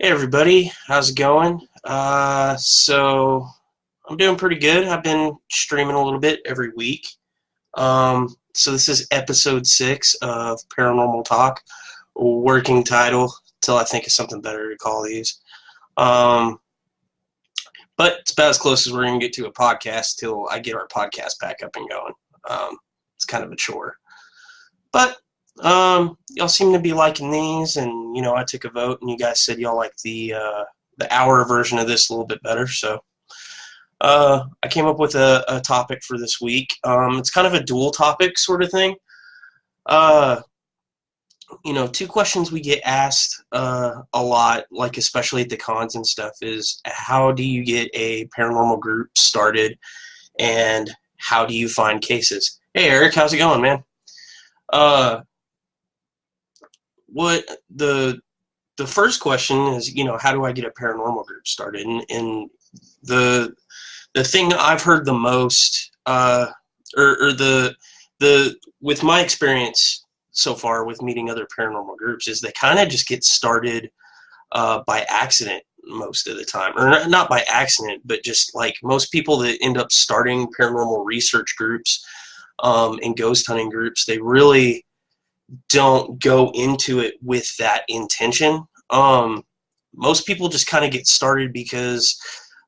Hey everybody, how's it going? So I'm doing pretty good. I've been streaming a little bit every week. So this is episode 6 of Paranormal Talk, working title till I think of something better to call these. Um, but it's about as close as we're gonna get to a podcast till I get our podcast back up and going. It's kind of a chore, but y'all seem to be liking these, and I took a vote, and you guys said y'all like the hour version of this a little bit better. So I came up with a topic for this week. It's kind of a dual topic sort of thing. Uh, two questions we get asked a lot, like especially at the cons and stuff, is how do you get a paranormal group started, and how do you find cases? Hey Eric, how's it going, man? Uh, what the first question is, how do I get a paranormal group started? And the thing I've heard the most, or the with my experience so far with meeting other paranormal groups, is they kind of just get started by accident most of the time, or not by accident, but just like most people that end up starting paranormal research groups and ghost hunting groups, they really don't go into it with that intention. Most people just kind of get started because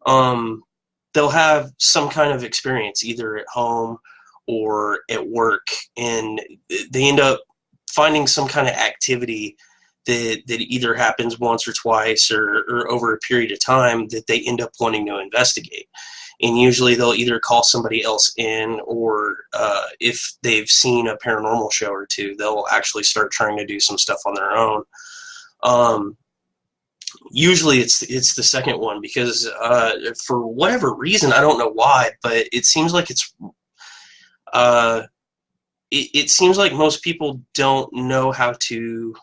they'll have some kind of experience either at home or at work, and they end up finding some kind of activity that either happens once or twice or over a period of time that they end up wanting to investigate. And usually they'll either call somebody else in, or if they've seen a paranormal show or two, they'll actually start trying to do some stuff on their own. Usually it's the second one, because for whatever reason, I don't know why, but it seems like it seems like most people don't know how to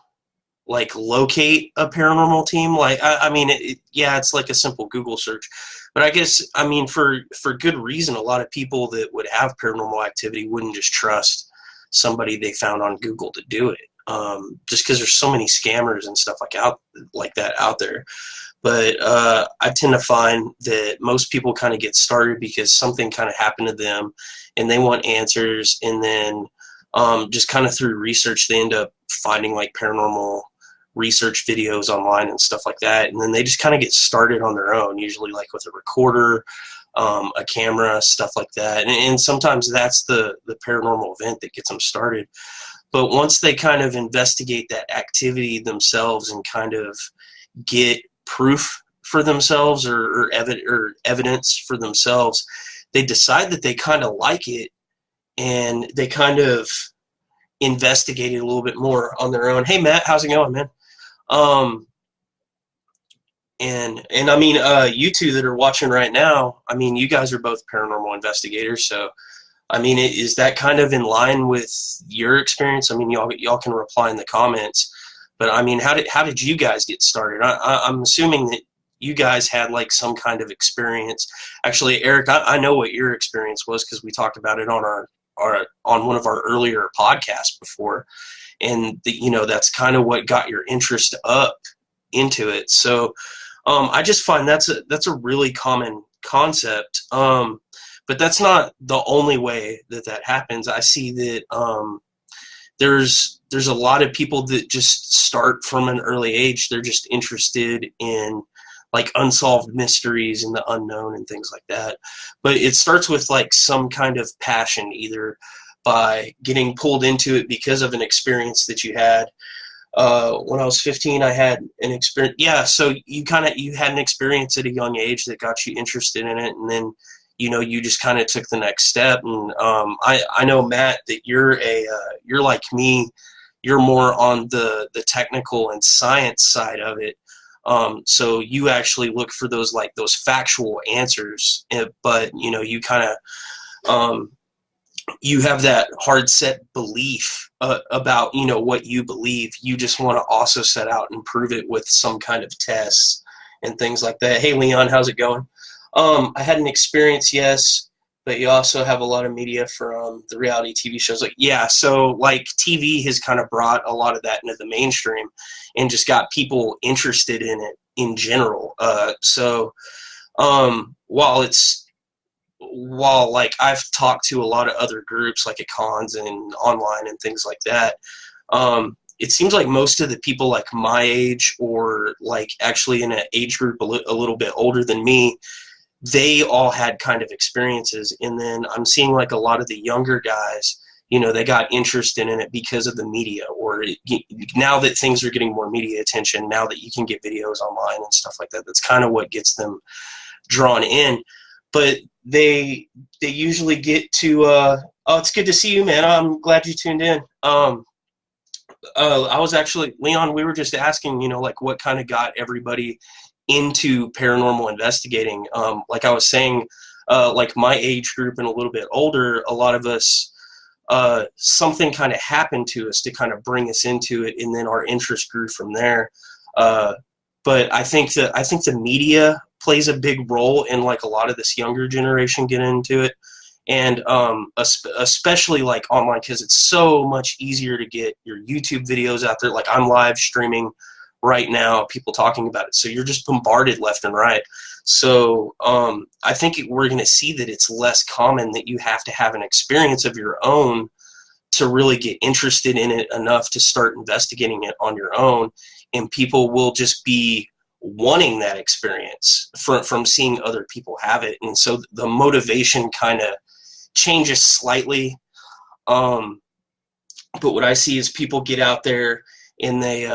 like locate a paranormal team. Like I mean, yeah, it's like a simple Google search, but I guess, I mean, for good reason, a lot of people that would have paranormal activity wouldn't just trust somebody they found on Google to do it, just because there's so many scammers and stuff like that out there. But I tend to find that most people kind of get started because something kind of happened to them, and they want answers, and then just kind of through research, they end up finding like paranormal research videos online and stuff like that, and then they just kind of get started on their own, usually like with a recorder, a camera, stuff like that, and sometimes that's the paranormal event that gets them started. But once they kind of investigate that activity themselves and kind of get proof for themselves, or evidence for themselves, they decide that they kind of like it, and they kind of investigate it a little bit more on their own. Hey Matt, how's it going, man? Um, and I mean, you two that are watching right now, I mean, you guys are both paranormal investigators, so I mean, is that kind of in line with your experience? I mean, y'all can reply in the comments, but I mean, how did you guys get started? I'm assuming that you guys had like some kind of experience. Actually, Eric, I know what your experience was, because we talked about it on our on one of our earlier podcasts before, and that's kind of what got your interest up into it. So I just find that's a really common concept, but that's not the only way that happens. I see that there's a lot of people that just start from an early age. They're just interested in like unsolved mysteries and the unknown and things like that. But it starts with like some kind of passion, either by getting pulled into it because of an experience that you had. When I was 15, I had an experience. Yeah, so you had an experience at a young age that got you interested in it, and then you just kind of took the next step. And I know, Matt, that you're like me. You're more on the technical and science side of it. So you actually look for those factual answers, but you kind of you have that hard set belief about what you believe. You just want to also set out and prove it with some kind of tests and things like that. Hey Leon, how's it going? I had an experience, yes, but you also have a lot of media from the reality TV shows. So like TV has kind of brought a lot of that into the mainstream and just got people interested in it. in general. While like I've talked to a lot of other groups like at cons and online and things like that, it seems like most of the people like my age or like actually in an age group a little bit older than me, they all had kind of experiences. And then I'm seeing like a lot of the younger guys, you know, they got interested in it because of the media, or now that things are getting more media attention, now that you can get videos online and stuff like that, that's kind of what gets them drawn in. But they usually get to, oh, it's good to see you, man. I'm glad you tuned in. I was actually, Leon, we were just asking, you know, like what kind of got everybody into paranormal investigating. Like I was saying, like my age group and a little bit older, a lot of us, something kind of happened to us to kind of bring us into it, and then our interest grew from there. But I think the media plays a big role in like a lot of this younger generation getting into it, and especially like online, because it's so much easier to get your YouTube videos out there. Like I'm live streaming right now, people talking about it, so you're just bombarded left and right. So I think we're going to see that it's less common that you have to have an experience of your own to really get interested in it enough to start investigating it on your own, and people will just be wanting that experience from seeing other people have it. And so the motivation kind of changes slightly. But what I see is people get out there and they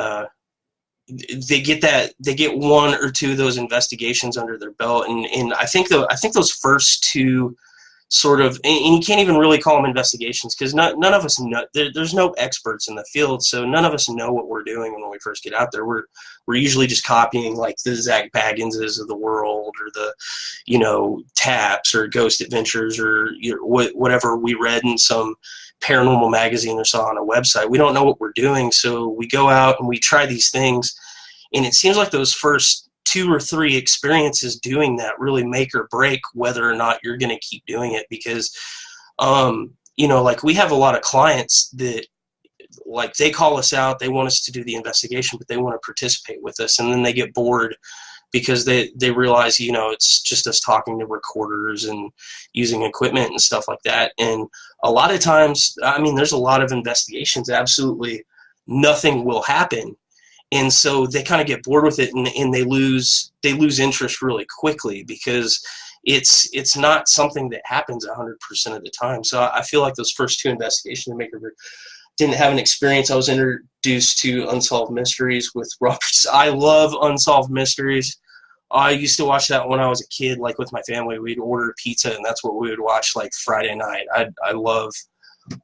get one or two of those investigations under their belt, and I think those first two sort of, and you can't even really call them investigations because none of us know. There's no experts in the field, so none of us know what we're doing when we first get out there. We're usually just copying like the Zach Bagginses of the world, or the, you know, Taps or Ghost Adventures, or, you know, whatever we read in some paranormal magazine or saw on a website. We don't know what we're doing, so we go out and we try these things, and it seems like those first 2 or 3 experiences doing that really make or break whether or not you're going to keep doing it. Because you know, like we have a lot of clients that, like, they call us out, they want us to do the investigation, but they want to participate with us, and then they get bored because they realize, you know, it's just us talking to recorders and using equipment and stuff like that. And a lot of times, I mean, there's a lot of investigations, absolutely nothing will happen. And so they kind of get bored with it, and they lose interest really quickly, because it's not something that happens 100% of the time. So I feel like those first 2 investigations didn't have an experience. I was introduced to Unsolved Mysteries with Robert. I love Unsolved Mysteries. I used to watch that when I was a kid, like with my family. We'd order pizza, and that's what we would watch like Friday night. I love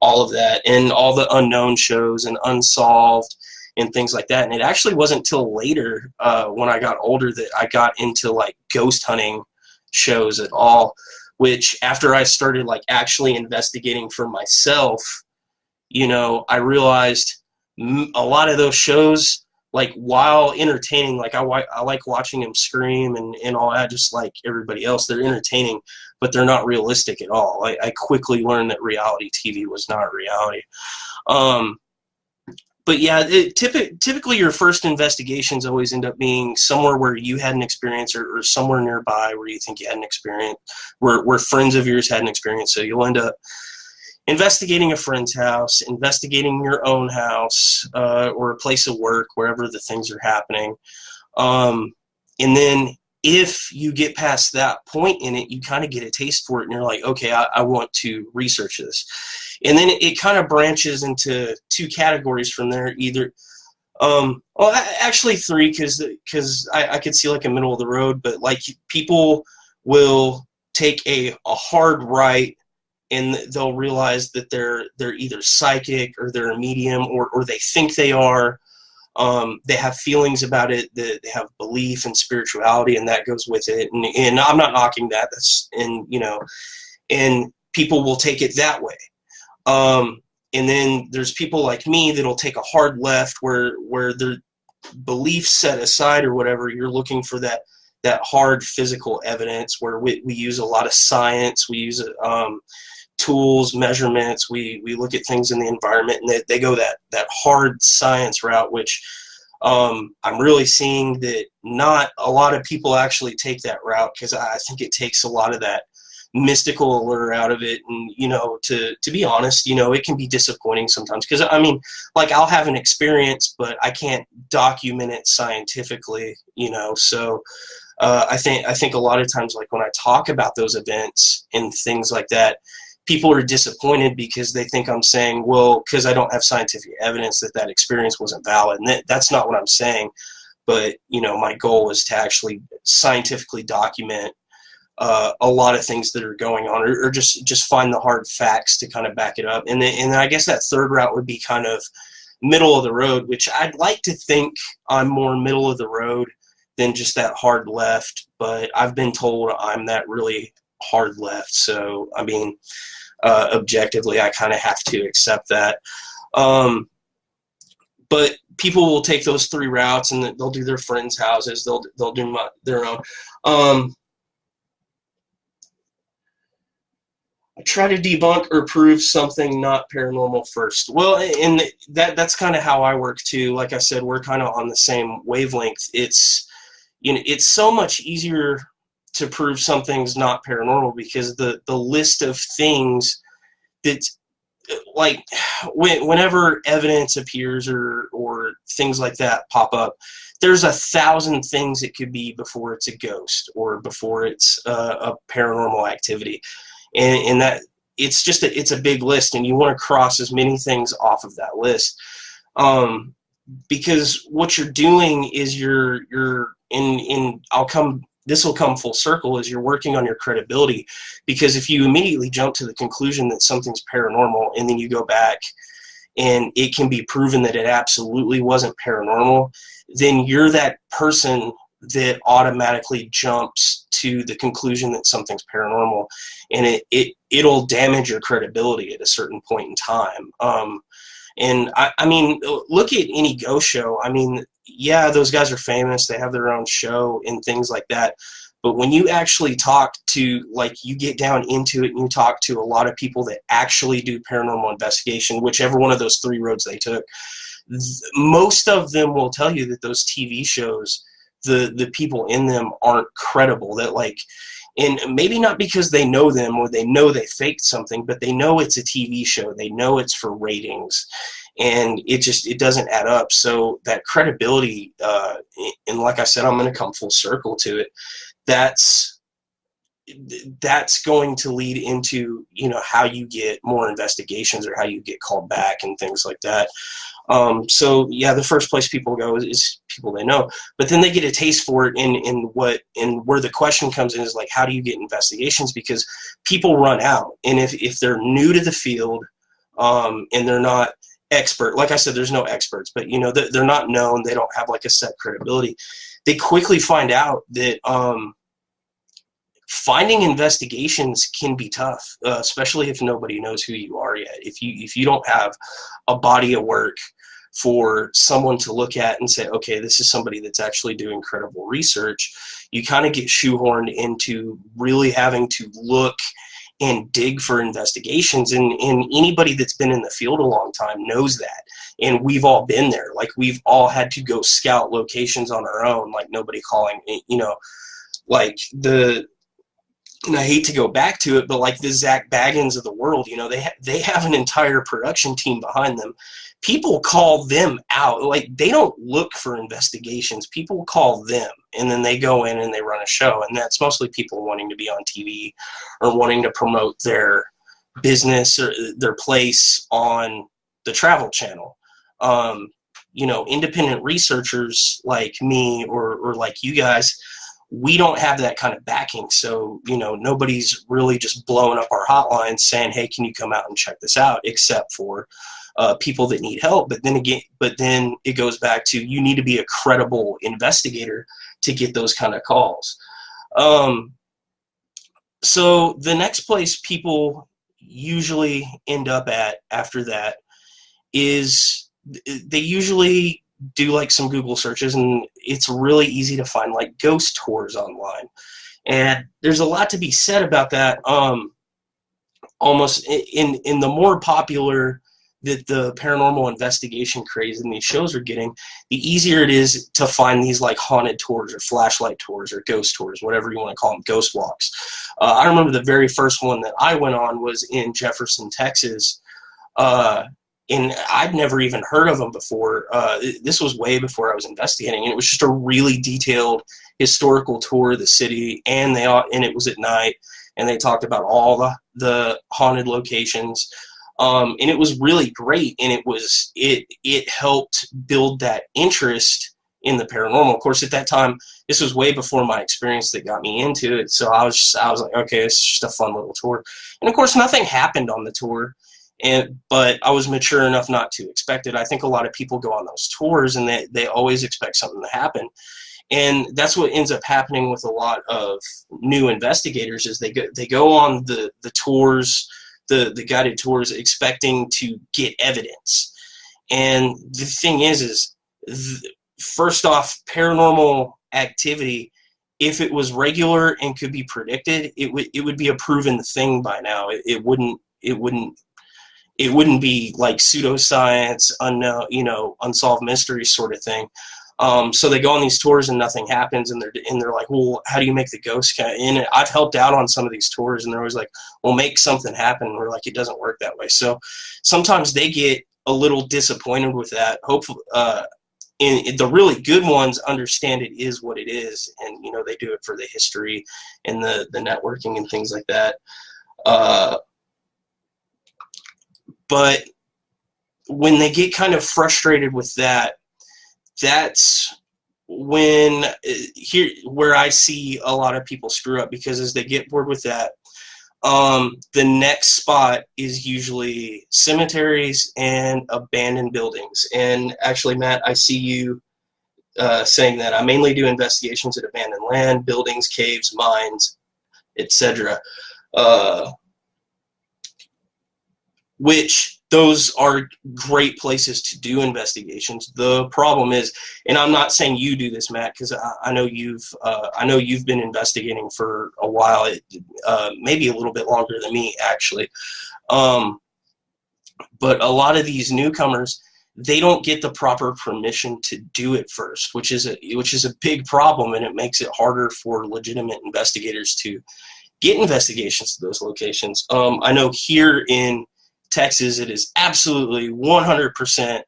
all of that, and all the unknown shows and Unsolved and things like that. And it actually wasn't till later, when I got older, that I got into like ghost hunting shows at all, which after I started like actually investigating for myself, you know, I realized a lot of those shows, like, while entertaining, like I like watching them scream and all that, just like everybody else, they're entertaining, but they're not realistic at all. I quickly learned that reality TV was not reality. But yeah, typically your first investigations always end up being somewhere where you had an experience, or somewhere nearby where you think you had an experience, where friends of yours had an experience. So you'll end up investigating a friend's house, investigating your own house, or a place of work, wherever the things are happening. And then if you get past that point in it, you kind of get a taste for it, and you're like, okay, I want to research this. And then it kind of branches into 2 categories from there. Either, well, actually 3, because I could see like a middle of the road, but like people will take a hard right, and they'll realize that they're either psychic, or they're a medium, or they think they are. They have feelings about it, that they have belief in spirituality, and that goes with it. And I'm not knocking that. And people will take it that way. And then there's people like me that'll take a hard left, where their beliefs set aside or whatever. You're looking for that hard physical evidence, where we use a lot of science. We use tools, measurements. We look at things in the environment, and they go that hard science route, which I'm really seeing that not a lot of people actually take that route, because I think it takes a lot of that mystical allure out of it. And, you know, to be honest, you know, it can be disappointing sometimes, because, I mean, like, I'll have an experience, but I can't document it scientifically, you know. So I think a lot of times, like, when I talk about those events and things like that, people are disappointed because they think I'm saying, well, because I don't have scientific evidence that that experience wasn't valid. And that's not what I'm saying. But, you know, my goal is to actually scientifically document a lot of things that are going on, or just find the hard facts to kind of back it up. And then I guess that third route would be kind of middle of the road, which I'd like to think I'm more middle of the road than just that hard left. But I've been told I'm that really hard left. So, I mean, objectively, I kind of have to accept that. But people will take those three routes, and they'll do their friends' houses. They'll do their own. I try to debunk or prove something not paranormal first. Well, and that's kind of how I work too. Like I said, we're kind of on the same wavelength. It's, you know, it's so much easier to prove something's not paranormal, because the list of things that, like, whenever evidence appears or things like that pop up, there's 1,000 things it could be before it's a ghost or before it's a paranormal activity. And that it's just it's a big list, and you want to cross as many things off of that list, because what you're doing is you're in this will come full circle, is you're working on your credibility. Because if you immediately jump to the conclusion that something's paranormal, and then you go back and it can be proven that it absolutely wasn't paranormal, then you're that person that automatically jumps to the conclusion that something's paranormal, and it'll damage your credibility at a certain point in time. And I mean, look at any ghost show. I mean, yeah, those guys are famous. They have their own show and things like that. But when you actually talk to, like, you get down into it and you talk to a lot of people that actually do paranormal investigation, whichever one of those three roads they took, most of them will tell you that those TV shows, the people in them aren't credible. That, like, and maybe not because they know them or they know they faked something, but they know it's a TV show. They know it's for ratings, and it doesn't add up. So that credibility, and like I said, I'm going to come full circle to it. That's going to lead into, you know, how you get more investigations or how you get called back and things like that. So yeah, the first place people go is people they know, but then they get a taste for it. And where the question comes in is, like, how do you get investigations? Because people run out, and if they're new to the field, and they're not expert, like I said, there's no experts, but, you know, they're not known, they don't have like a set credibility, they quickly find out that finding investigations can be tough, especially if nobody knows who you are yet. If you don't have a body of work for someone to look at and say, okay, this is somebody that's actually doing credible research, you kind of get shoehorned into really having to look and dig for investigations. And anybody that's been in the field a long time knows that. And we've all been there. Like, we've all had to go scout locations on our own, like nobody calling, you know, like and I hate to go back to it, but like the Zach Baggins of the world, you know, they have an entire production team behind them. People call them out. Like, they don't look for investigations. People call them, and then they go in and they run a show. And that's mostly people wanting to be on TV or wanting to promote their business or their place on the Travel Channel. You know, independent researchers like me or like you guys, we don't have that kind of backing. So, you know, nobody's really just blowing up our hotline saying, hey, can you come out and check this out, except for people that need help. But then it goes back to, you need to be a credible investigator to get those kind of calls. So the next place people usually end up at after that is they usually do like some Google searches, and it's really easy to find like ghost tours online. And there's a lot to be said about that. Almost in the more popular that the paranormal investigation craze and these shows are getting, the easier it is to find these like haunted tours or flashlight tours or ghost tours, whatever you want to call them, ghost walks. I remember the very first one that I went on was in Jefferson, Texas. And I'd never even heard of them before. This was way before I was investigating, and it was just a really detailed historical tour of the city, and it was at night, and they talked about all the haunted locations, and it was really great, and it helped build that interest in the paranormal. Of course, at that time, this was way before my experience that got me into it, so I was like, okay, it's just a fun little tour, and of course, nothing happened on the tour. But I was mature enough not to expect it. I think a lot of people go on those tours and they always expect something to happen. And that's what ends up happening with a lot of new investigators is they go on the tours, the guided tours, expecting to get evidence. And the thing is first off, paranormal activity, if it was regular and could be predicted, it would be a proven thing by now. It wouldn't be like pseudoscience, unsolved mystery sort of thing. So they go on these tours and nothing happens, and they're like, well, how do you make the ghost count? And I've helped out on some of these tours, and they're always like, well, make something happen. And we're like, it doesn't work that way. So sometimes they get a little disappointed with that. Hopefully, in the really good ones understand it is what it is, and they do it for the history and the networking and things like that. But when they get kind of frustrated with that, that's where I see a lot of people screw up, because as they get bored with that, the next spot is usually cemeteries and abandoned buildings. And actually, Matt, I see you saying that I mainly do investigations at abandoned land, buildings, caves, mines, etc. Which those are great places to do investigations. The problem is, and I'm not saying you do this, Matt, because I know you've been investigating for a while, maybe a little bit longer than me, actually. But a lot of these newcomers, they don't get the proper permission to do it first, which is a big problem, and it makes it harder for legitimate investigators to get investigations to those locations. I know here in Texas, it is absolutely 100%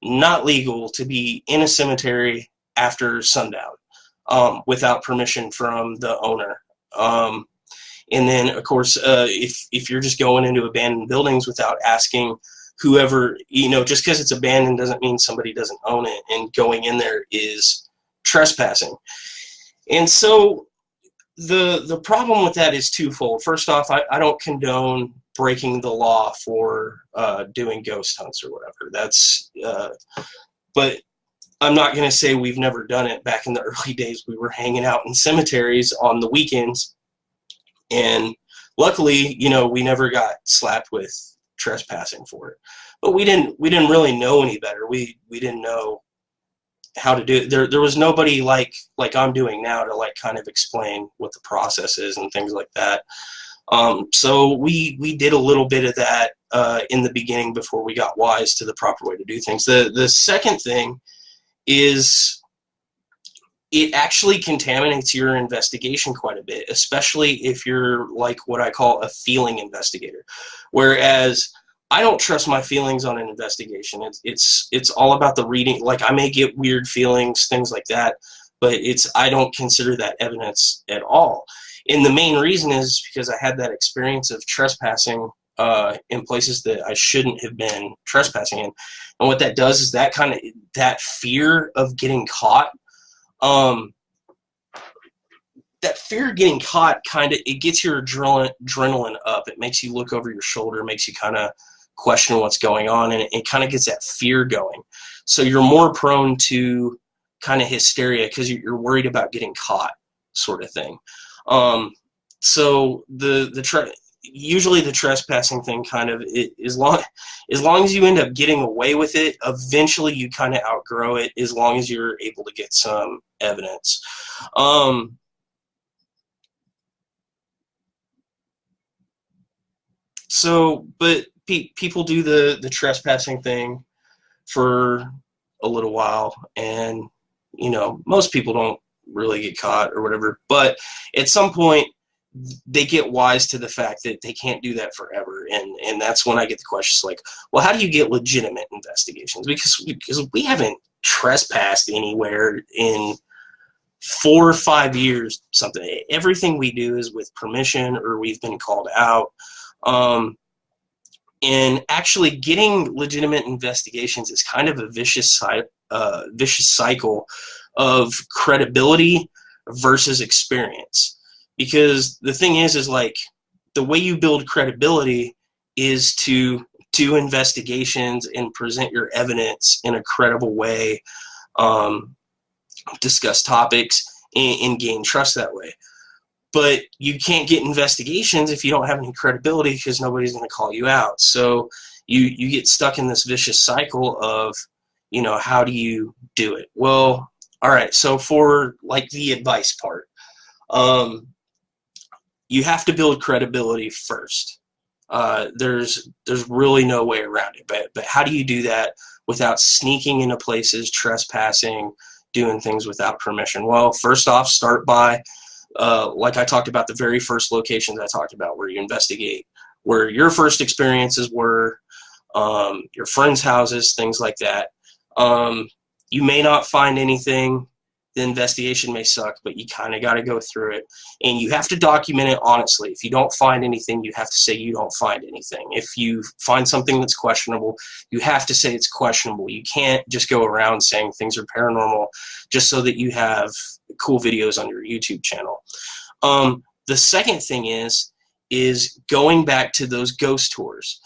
not legal to be in a cemetery after sundown without permission from the owner. And then, of course, if you're just going into abandoned buildings without asking whoever, just because it's abandoned doesn't mean somebody doesn't own it, and going in there is trespassing. And so the problem with that is twofold. First off, I don't condone breaking the law for doing ghost hunts or whatever. But I'm not going to say we've never done it. Back in the early days, we were hanging out in cemeteries on the weekends, and luckily, we never got slapped with trespassing for it. But we didn't really know any better. We didn't know how to do it. There was nobody like I'm doing now to kind of explain what the process is and things like that. So we did a little bit of that in the beginning before we got wise to the proper way to do things. The second thing is it actually contaminates your investigation quite a bit, especially if you're like what I call a feeling investigator. Whereas I don't trust my feelings on an investigation. It's all about the reading. Like, I may get weird feelings, things like that, but I don't consider that evidence at all. And the main reason is because I had that experience of trespassing in places that I shouldn't have been trespassing in. And what that does is that fear of getting caught, it gets your adrenaline up. It makes you look over your shoulder, makes you kind of question what's going on, and it kind of gets that fear going. So you're more prone to kind of hysteria because you're worried about getting caught, sort of thing. So usually the trespassing thing kind of, as long as you end up getting away with it, eventually you kind of outgrow it, as long as you're able to get some evidence. But people do the trespassing thing for a little while, and most people don't really get caught or whatever, but at some point they get wise to the fact that they can't do that forever, and that's when I get the questions like, well, how do you get legitimate investigations? Because we haven't trespassed anywhere in 4 or 5 years, something. Everything we do is with permission or we've been called out. And actually getting legitimate investigations is kind of a vicious cycle of credibility versus experience. Because the thing is like, the way you build credibility is to do investigations and present your evidence in a credible way, discuss topics, and gain trust that way. But you can't get investigations if you don't have any credibility, because nobody's going to call you out. So you get stuck in this vicious cycle of, how do you do it? Well, all right, so for like the advice part, you have to build credibility first. There's really no way around it. But how do you do that without sneaking into places, trespassing, doing things without permission? Well, first off, start by, like I talked about, the very first locations I talked about, where you investigate, where your first experiences were, your friends' houses, things like that. You may not find anything. The investigation may suck, but you kind of got to go through it, and you have to document it honestly. If you don't find anything, you have to say you don't find anything. If you find something that's questionable, you have to say it's questionable. You can't just go around saying things are paranormal just so that you have cool videos on your YouTube channel. The second thing is going back to those ghost tours.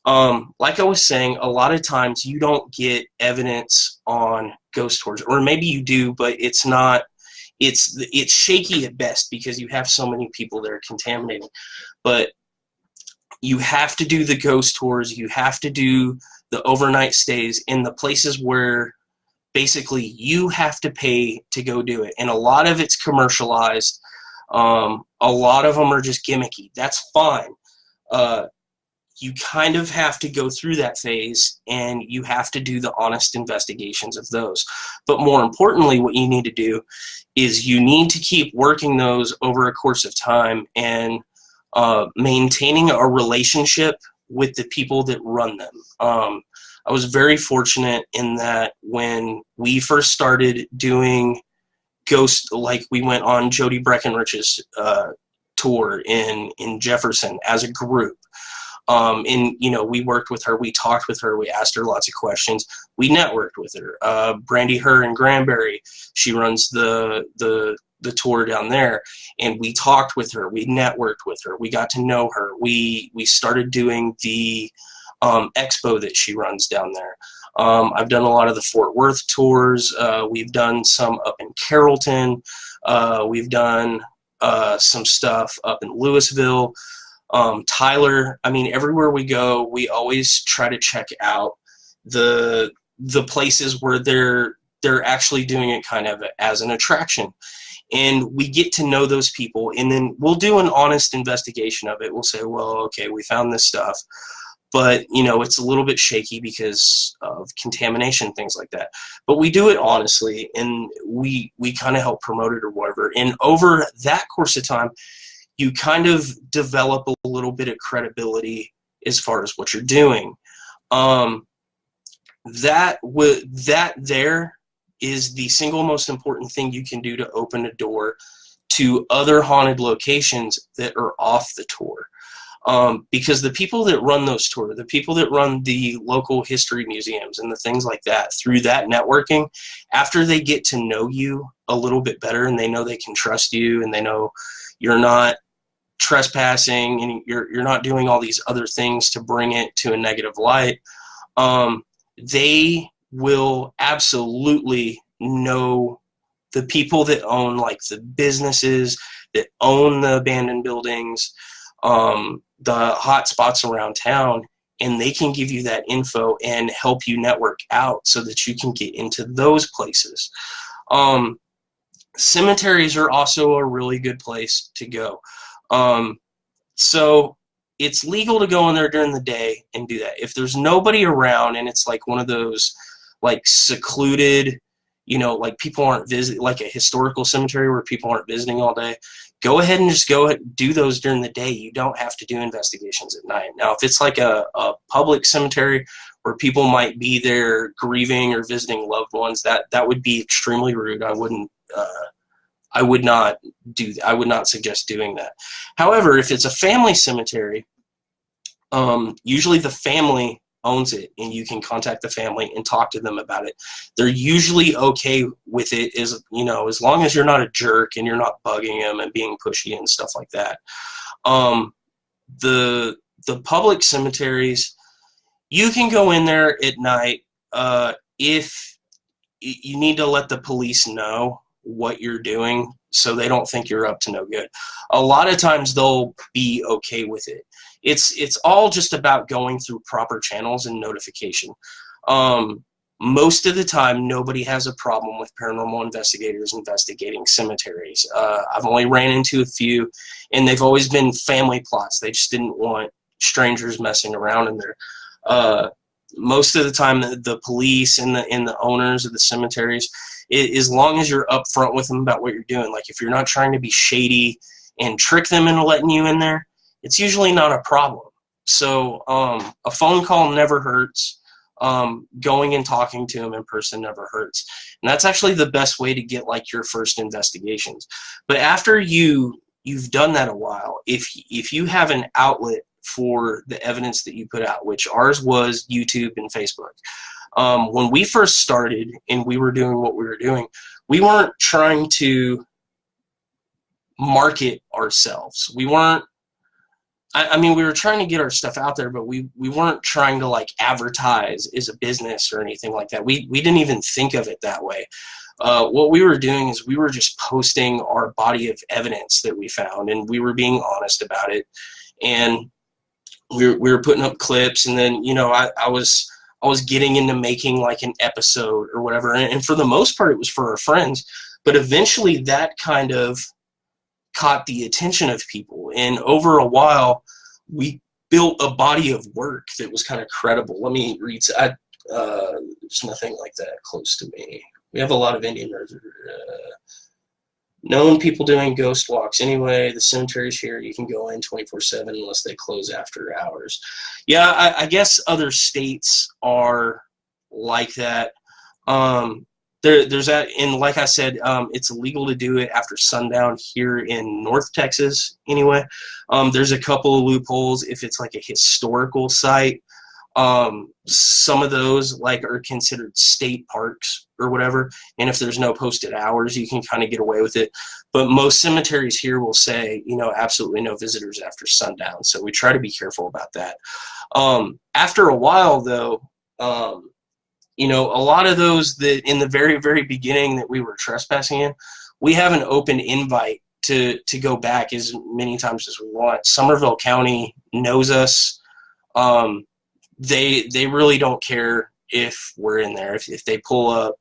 Like I was saying, a lot of times you don't get evidence on ghost tours, or maybe you do, but it's shaky at best because you have so many people that are contaminating. But you have to do the ghost tours. You have to do the overnight stays in the places where basically you have to pay to go do it. And a lot of it's commercialized. A lot of them are just gimmicky. That's fine. You kind of have to go through that phase, and you have to do the honest investigations of those. But more importantly, what you need to do is you need to keep working those over a course of time, and maintaining a relationship with the people that run them. I was very fortunate in that when we first started doing ghost, like we went on Jody Breckenridge's tour in Jefferson as a group. And we worked with her, we talked with her, we asked her lots of questions, we networked with her. Brandy Herr in Granbury, she runs the tour down there, and we talked with her, we networked with her, we got to know her, we started doing the expo that she runs down there. I've done a lot of the Fort Worth tours. We've done some up in Carrollton. We've done some stuff up in Louisville. Tyler, I mean, everywhere we go, we always try to check out the places where they're actually doing it kind of as an attraction. And we get to know those people, and then we'll do an honest investigation of it. We'll say, well, okay, we found this stuff, but it's a little bit shaky because of contamination, things like that. But we do it honestly, and we kind of help promote it or whatever. And over that course of time, you kind of develop a little bit of credibility as far as what you're doing. That there is the single most important thing you can do to open a door to other haunted locations that are off the tour. Because the people that run those tours, the people that run the local history museums and the things like that, through that networking, after they get to know you a little bit better and they know they can trust you and they know you're not trespassing and you're not doing all these other things to bring it to a negative light, they will absolutely know the people that own, like, the businesses that own the abandoned buildings, the hot spots around town, and they can give you that info and help you network out so that you can get into those places. Cemeteries are also a really good place to go. So it's legal to go in there during the day and do that. If there's nobody around and it's like one of those like secluded, like people aren't visiting, like a historical cemetery where people aren't visiting all day, go ahead and just go do those during the day. You don't have to do investigations at night. Now, if it's like a public cemetery where people might be there grieving or visiting loved ones, that would be extremely rude. I would not suggest doing that. However, if it's a family cemetery, usually the family owns it, and you can contact the family and talk to them about it. They're usually okay with it, as long as you're not a jerk and you're not bugging them and being pushy and stuff like that. The public cemeteries, you can go in there at night. If you need to let the police know what you're doing so they don't think you're up to no good. A lot of times they'll be okay with it. It's all just about going through proper channels and notification. Most of the time, nobody has a problem with paranormal investigators investigating cemeteries. I've only ran into a few, and they've always been family plots. They just didn't want strangers messing around in there. Most of the time, the police and the owners of the cemeteries, as long as you're upfront with them about what you're doing, like if you're not trying to be shady and trick them into letting you in there, it's usually not a problem. So a phone call never hurts. Going and talking to them in person never hurts. And that's actually the best way to get like your first investigations. But after you've done that a while, if you have an outlet for the evidence that you put out, which ours was YouTube and Facebook. When we first started and we were doing what we were doing, we weren't trying to market ourselves. We weren't, we were trying to get our stuff out there, but we weren't trying to like advertise as a business or anything like that. We didn't even think of it that way. What we were doing is we were just posting our body of evidence that we found, and we were being honest about it. And we were putting up clips, and then, I was getting into making like an episode or whatever. And for the most part, it was for our friends. But eventually that kind of caught the attention of people. And over a while, we built a body of work that was kind of credible. Let me read. There's nothing like that close to me. We have a lot of Indian known people doing ghost walks. Anyway, the cemetery's here. You can go in 24/7 unless they close after hours. Yeah, I guess other states are like that. There's that, and like I said, it's illegal to do it after sundown here in North Texas. Anyway, there's a couple of loopholes if it's like a historical site. Some of those like are considered state parks or whatever, and if there's no posted hours, you can kind of get away with it. But most cemeteries here will say, absolutely no visitors after sundown. So we try to be careful about that. After a while, though, a lot of those that in the very, very beginning that we were trespassing in, we have an open invite to go back as many times as we want. Somerville County knows us. They really don't care if we're in there. If they pull up,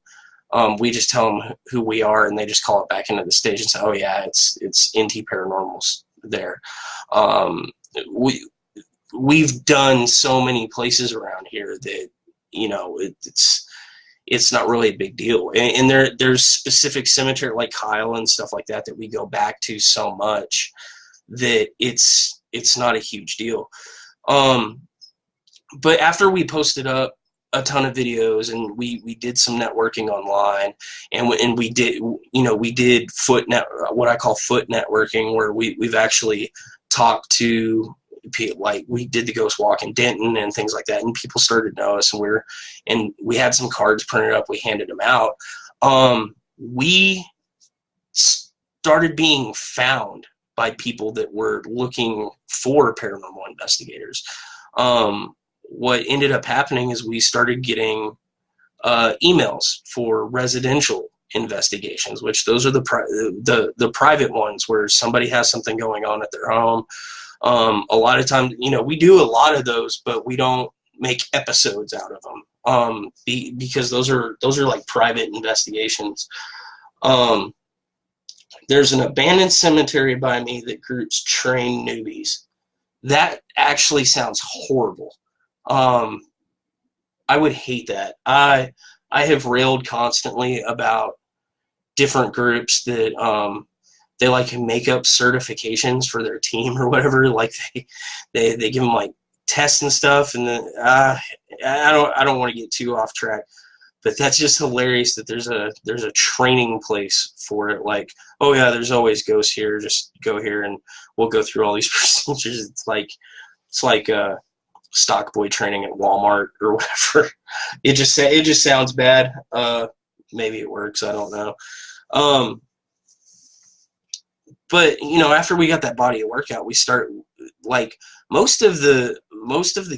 we just tell them who we are, and they just call it back into the station and say, oh yeah, it's NTParanormal's there. We've done so many places around here that, it's not really a big deal. And there's specific cemetery like Kyle and stuff like that we go back to so much that it's not a huge deal. But after we posted up a ton of videos and we did some networking online, and we did what I call foot networking, where we've actually talked to people, like we did the ghost walk in Denton and things like that, and people started to know us, and we had some cards printed up, we handed them out. We started being found by people that were looking for paranormal investigators. What ended up happening is we started getting emails for residential investigations, which those are the private ones where somebody has something going on at their home. A lot of times, we do a lot of those, but we don't make episodes out of them because those are like private investigations. There's an abandoned cemetery by me that groups train newbies. That actually sounds horrible. I would hate that. I have railed constantly about different groups that they like make up certifications for their team or whatever. Like they give them like tests and stuff, and then I don't want to get too off track. But that's just hilarious that there's a training place for it. Like, oh yeah, there's always ghosts here. Just go here and we'll go through all these procedures. It's like stock boy training at Walmart or whatever. It just sounds bad. Maybe it works. I don't know. But after we got that body of work out, we start like most of the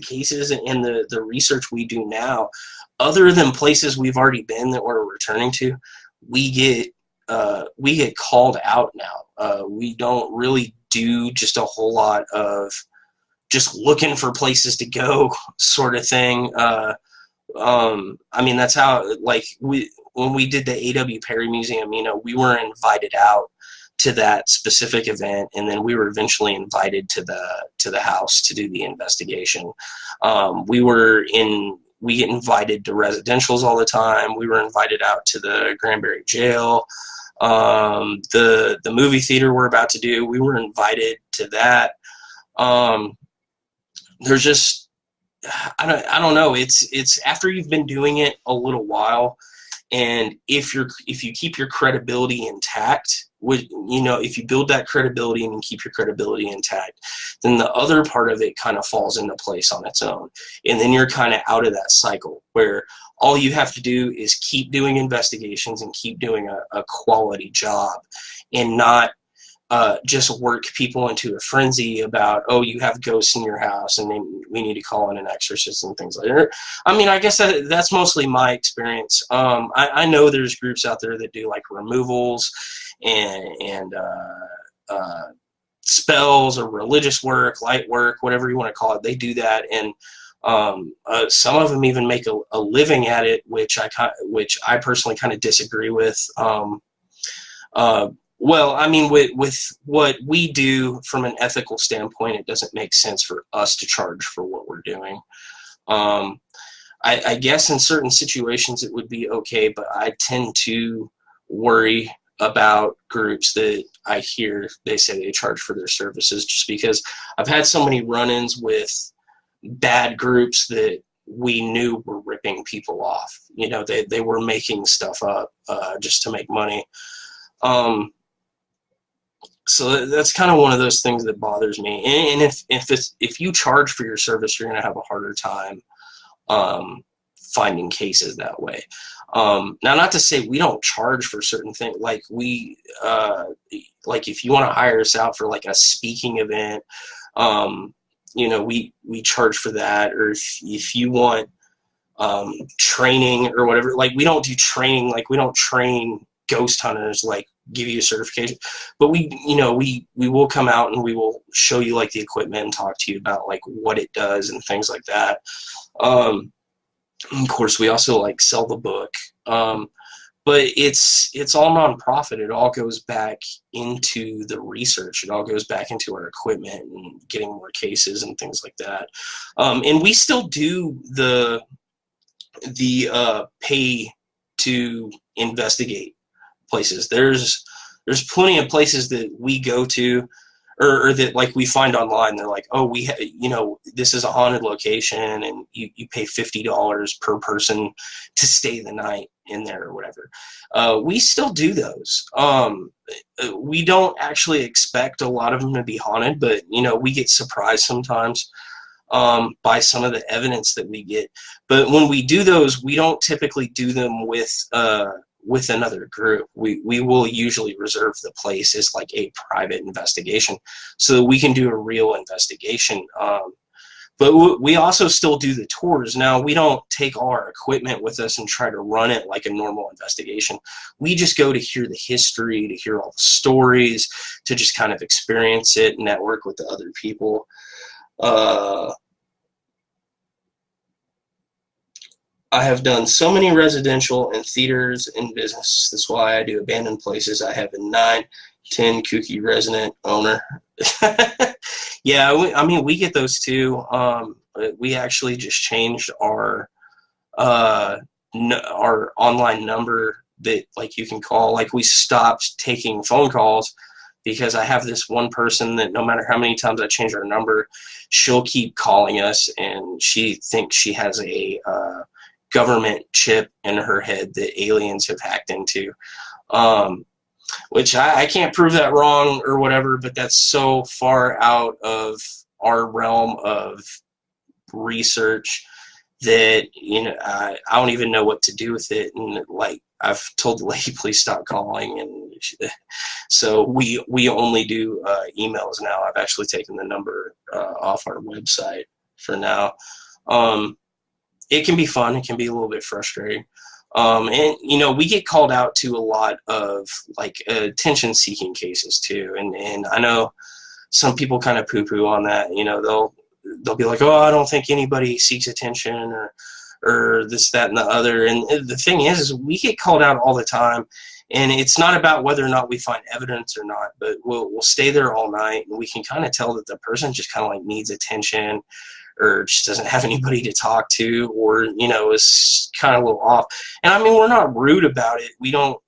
cases and the research we do now, other than places we've already been that we're returning to, we get called out now. We don't really do just a whole lot of just looking for places to go sort of thing. I mean, that's how, like, when we did the A.W. Perry Museum, we were invited out to that specific event, and then we were eventually invited to the house to do the investigation. We get invited to residentials all the time. We were invited out to the Granbury jail. The movie theater we're about to do, we were invited to that. There's just, I don't know. It's after you've been doing it a little while, and if you keep your credibility intact, if you build that credibility and you keep your credibility intact, then the other part of it kind of falls into place on its own. And then you're kind of out of that cycle where all you have to do is keep doing investigations and keep doing a quality job, and not just work people into a frenzy about, oh, you have ghosts in your house and then we need to call in an exorcist and things like that. I mean, I guess that's mostly my experience. I know there's groups out there that do like removals and spells or religious work, light work, whatever you want to call it. They do that, and some of them even make a living at it, which I personally kind of disagree with. Well, I mean, with what we do from an ethical standpoint, it doesn't make sense for us to charge for what we're doing. I guess in certain situations it would be okay, but I tend to worry about groups that I hear they say they charge for their services, just because I've had so many run-ins with bad groups that we knew were ripping people off. They were making stuff up just to make money. So that's kind of one of those things that bothers me. And if you charge for your service, you're going to have a harder time finding cases that way. Now, not to say we don't charge for certain things. Like like if you want to hire us out for like a speaking event, we charge for that. Or if you want training or whatever, like we don't do training. Like we don't train ghost hunters, like give you a certification, but we will come out and we will show you like the equipment and talk to you about like what it does and things like that. Of course, we also like sell the book, but it's all nonprofit. It all goes back into the research. It all goes back into our equipment and getting more cases and things like that. And we still do the pay to investigate places. There's plenty of places that we go to or that like we find online. They're like, oh, this is a haunted location and you pay $50 per person to stay the night in there or whatever. We still do those. We don't actually expect a lot of them to be haunted, but we get surprised sometimes by some of the evidence that we get. But when we do those, we don't typically do them with another group. We will usually reserve the place as like a private investigation so that we can do a real investigation. But we also still do the tours. Now, we don't take all our equipment with us and try to run it like a normal investigation. We just go to hear the history, to hear all the stories, to just kind of experience it and network with the other people. I have done so many residential and theaters and business. That's why I do abandoned places. I have a 9-10 kooky resident owner. Yeah, I mean, we get those too. We actually just changed our our online number that like you can call. Like we stopped taking phone calls because I have this one person that no matter how many times I change her number, she'll keep calling us, and she thinks she has a government chip in her head that aliens have hacked into. Which I can't prove that wrong or whatever, but that's so far out of our realm of research that, you know, I don't even know what to do with it. And like, I've told the lady, please stop calling. And so we only do emails now. I've actually taken the number off our website for now. It can be fun. It can be a little bit frustrating. And, you know, we get called out to a lot of, like, attention-seeking cases, too. And I know some people kind of poo-poo on that. You know, they'll be like, oh, I don't think anybody seeks attention or this, that, and the other. And the thing is we get called out all the time. And it's not about whether or not we find evidence or not, but we'll stay there all night, and we can kind of tell that the person just kind of, like, needs attention, or just doesn't have anybody to talk to, or, you know, is kind of a little off. And I mean, we're not rude about it. We don't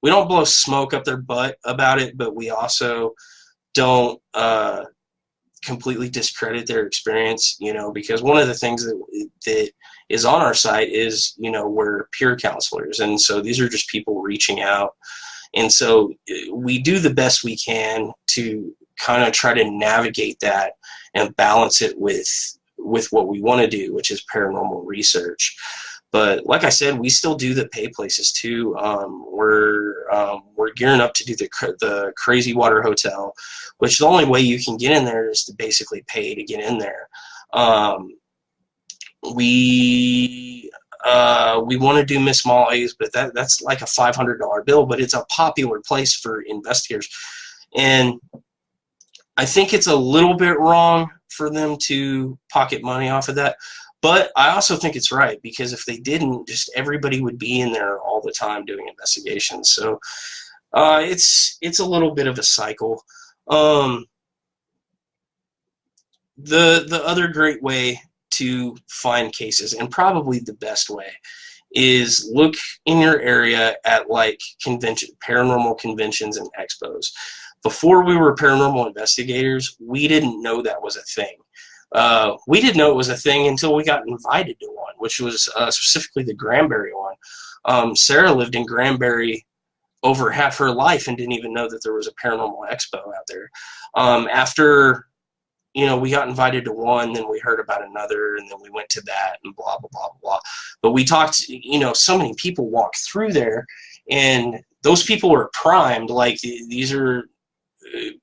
blow smoke up their butt about it, but we also don't completely discredit their experience, you know, because one of the things that is on our site is, you know, we're peer counselors. And so these are just people reaching out. And so we do the best we can to kind of try to navigate that and balance it with what we want to do, which is paranormal research. But like I said, we still do the pay places too. We're gearing up to do the Crazy Water Hotel, which the only way you can get in there is to basically pay to get in there. We want to do Miss Molly's, but that's like a $500 bill. But it's a popular place for investigators, and I think it's a little bit wrong for them to pocket money off of that. But I also think it's right, because if they didn't, just everybody would be in there all the time doing investigations. So it's a little bit of a cycle. The other great way to find cases, and probably the best way, is look in your area at, like, paranormal conventions and expos. Before we were paranormal investigators, we didn't know that was a thing. We didn't know it was a thing until we got invited to one, which was specifically the Granbury one. Sarah lived in Granbury over half her life and didn't even know that there was a paranormal expo out there. After, you know, we got invited to one, then we heard about another, and then we went to that, and blah, blah, blah, blah. But we talked, you know, so many people walk through there, and those people are primed. Like, these are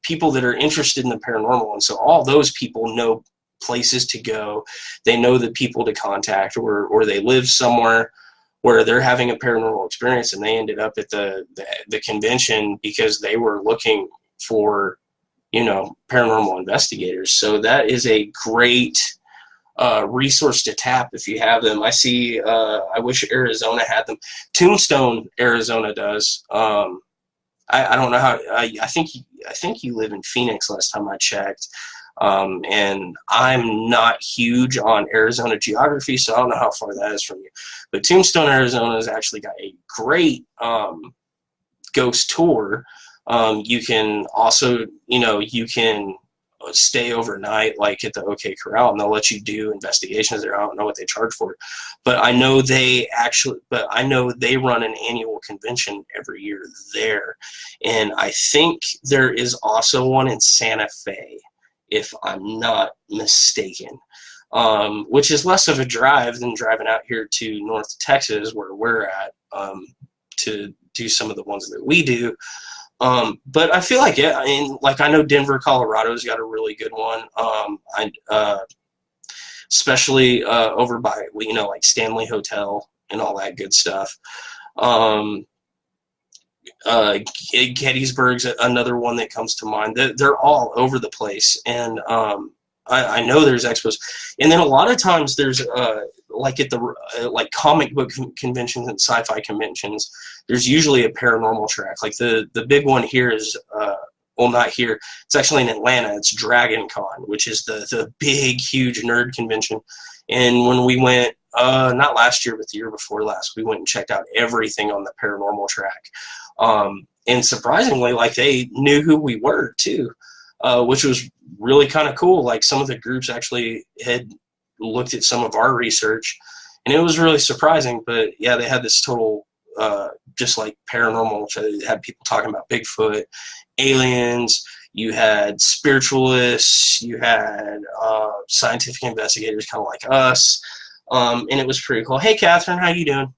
people that are interested in the paranormal, and so all those people know places to go. They know the people to contact, or they live somewhere where they're having a paranormal experience, and they ended up at the convention because they were looking for, you know, paranormal investigators. So that is a great resource to tap if you have them. I see. I wish Arizona had them. Tombstone, Arizona does. I don't know how. I think you live in Phoenix last time I checked. And I'm not huge on Arizona geography, so I don't know how far that is from you. But Tombstone, Arizona has actually got a great ghost tour. You can also, you know, you can stay overnight, like at the OK Corral, and they'll let you do investigations there. I don't know what they charge for it, but I know they run an annual convention every year there. And I think there is also one in Santa Fe, if I'm not mistaken, which is less of a drive than driving out here to North Texas, where we're at, to do some of the ones that we do. But I feel like, yeah, I mean, like, I know Denver, Colorado's got a really good one. Especially over by, you know, like Stanley Hotel and all that good stuff. Gettysburg's another one that comes to mind. They're all over the place, and I know there's expos, and then a lot of times there's like at the like comic book conventions and sci-fi conventions, there's usually a paranormal track. Like the big one here is well, not here. It's actually in Atlanta. It's Dragon Con, which is the big, huge nerd convention. And when we went, not last year, but the year before last, we went and checked out everything on the paranormal track. And surprisingly, like, they knew who we were too, which was really kind of cool. Like, some of the groups actually had looked at some of our research, and it was really surprising. But yeah, they had this total, just like paranormal, which had people talking about Bigfoot, aliens, you had spiritualists, you had scientific investigators kind of like us, and it was pretty cool. Hey, Catherine, how you doing?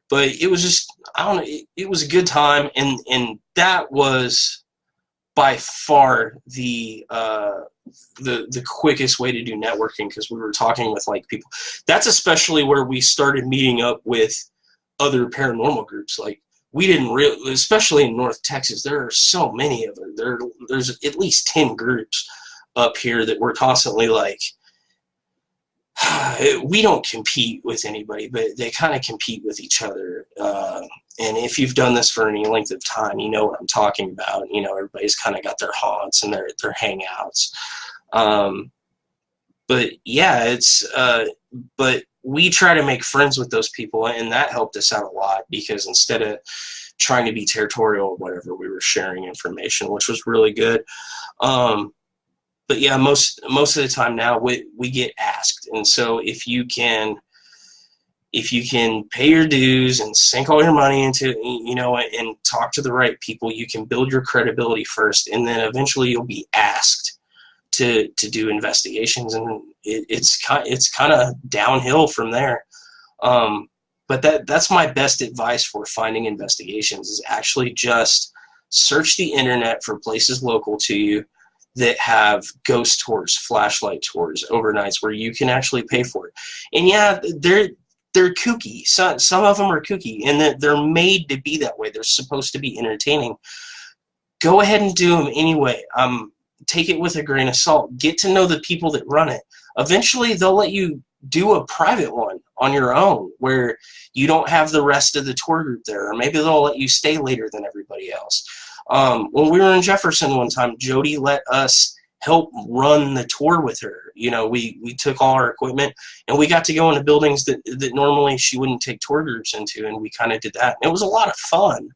But it was just, I don't know, it was a good time, and that was by far the quickest way to do networking, because we were talking with like people. That's especially where we started meeting up with other paranormal groups. Like, we didn't really, especially in North Texas, there are so many of them. There's at least 10 groups up here that we're constantly like, we don't compete with anybody, but they kind of compete with each other. And if you've done this for any length of time, you know what I'm talking about. You know, everybody's kind of got their haunts and their hangouts. But yeah, it's, but we try to make friends with those people, and that helped us out a lot, because instead of trying to be territorial or whatever, we were sharing information, which was really good. But yeah, most of the time now we get asked. And so if you can pay your dues and sink all your money into, you know, and talk to the right people, you can build your credibility first, and then eventually you'll be asked to do investigations, and it's kind of downhill from there. But that's my best advice for finding investigations, is actually just search the internet for places local to you that have ghost tours, flashlight tours, overnights, where you can actually pay for it. And yeah, they're kooky. Some of them are kooky, and they're made to be that way. They're supposed to be entertaining. Go ahead and do them anyway. Take it with a grain of salt. Get to know the people that run it. Eventually, they'll let you do a private one on your own, where you don't have the rest of the tour group there, or maybe they'll let you stay later than everybody else. When we were in Jefferson one time, Jody let us help run the tour with her. You know, we took all our equipment, and we got to go into buildings that normally she wouldn't take tour groups into, and we kind of did that. It was a lot of fun.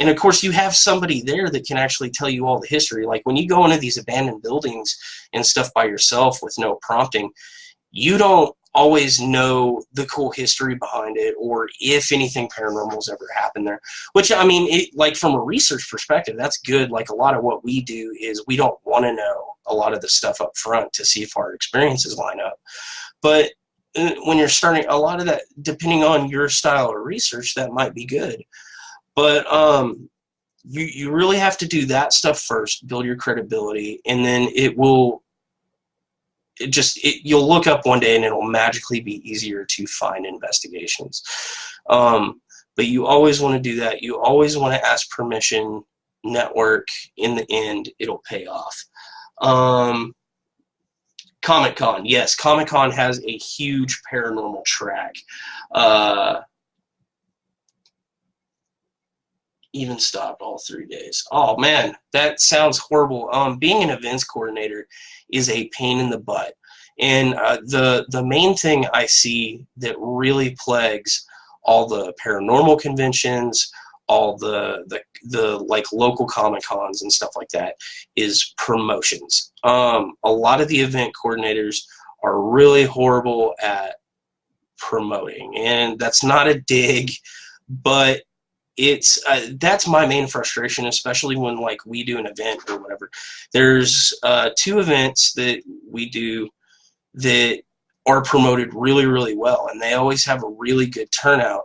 And of course, you have somebody there that can actually tell you all the history. Like, when you go into these abandoned buildings and stuff by yourself with no prompting, you don't always know the cool history behind it, or if anything paranormal's ever happened there. Which, I mean, like, from a research perspective, that's good. Like, a lot of what we do is we don't want to know a lot of the stuff up front to see if our experiences line up. But when you're starting, a lot of that, depending on your style of research, that might be good. But you really have to do that stuff first, build your credibility, and then you'll look up one day and it'll magically be easier to find investigations. But you always want to do that. You always want to ask permission, network. In the end, it'll pay off. Comic-Con. Yes, Comic-Con has a huge paranormal track. Even stopped all 3 days. Oh man, that sounds horrible. Being an events coordinator is a pain in the butt. And the main thing I see that really plagues all the paranormal conventions, all the like local Comic-Cons and stuff like that, is promotions. A lot of the event coordinators are really horrible at promoting, and that's not a dig, but it's that's my main frustration, especially when, like, we do an event or whatever. There's 2 events that we do that are promoted really, really well, and they always have a really good turnout.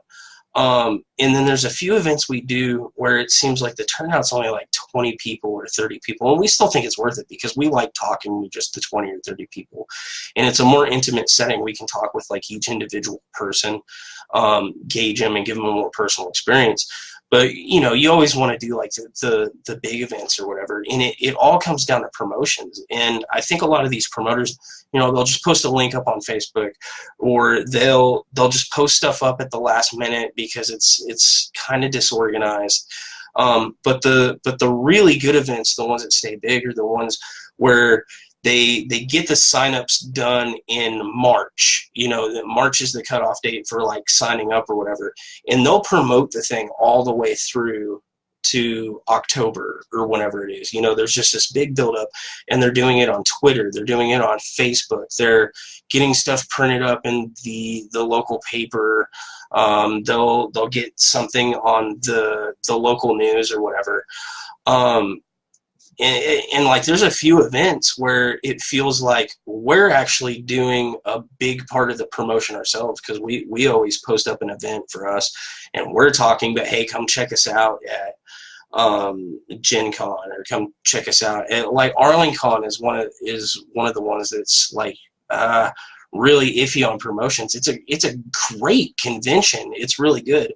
And then there's a few events we do where it seems like the turnout's only like 20 people or 30 people, and we still think it's worth it because we like talking with just the 20 or 30 people, and it's a more intimate setting. We can talk with like each individual person, gauge them, and give them a more personal experience. But, you know, you always want to do like the big events or whatever. And it all comes down to promotions. And I think a lot of these promoters, you know, they'll just post a link up on Facebook, or they'll just post stuff up at the last minute because it's kind of disorganized. But the really good events, the ones that stay big, are the ones where they get the signups done in March. You know, March is the cutoff date for like signing up or whatever, and they'll promote the thing all the way through to October or whenever it is. You know, there's just this big buildup, and they're doing it on Twitter, they're doing it on Facebook, they're getting stuff printed up in the local paper. They'll get something on the local news or whatever. And like, there's a few events where it feels like we're actually doing a big part of the promotion ourselves, because we always post up an event for us, and we're talking about, hey, come check us out at Gen Con, or come check us out at, like, Arlington is one of the ones that's like really iffy on promotions. It's a great convention. It's really good.